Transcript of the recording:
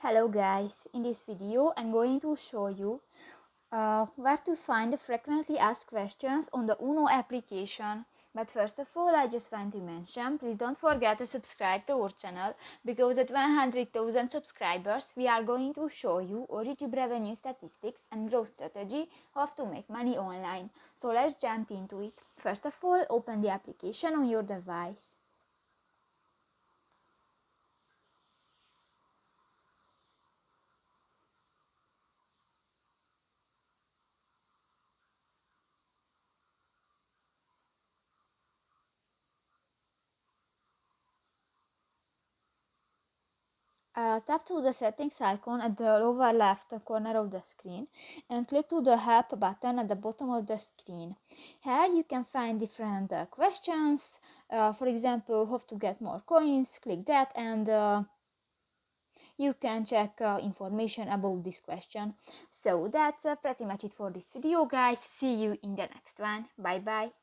Hello guys, in this video I'm going to show you where to find the frequently asked questions on the UNO application. But first of all, I just want to mention, please don't forget to subscribe to our channel, because at 100,000 subscribers we are going to show you our YouTube revenue statistics and growth strategy how to make money online. So let's jump into it. First of all, open the application on your device. Tap to the settings icon at the lower left corner of the screen and click to the help button at the bottom of the screen. Here you can find different questions, for example how to get more coins. Click that and you can check information about this question. So that's pretty much it for this video guys. See you in the next one. Bye bye.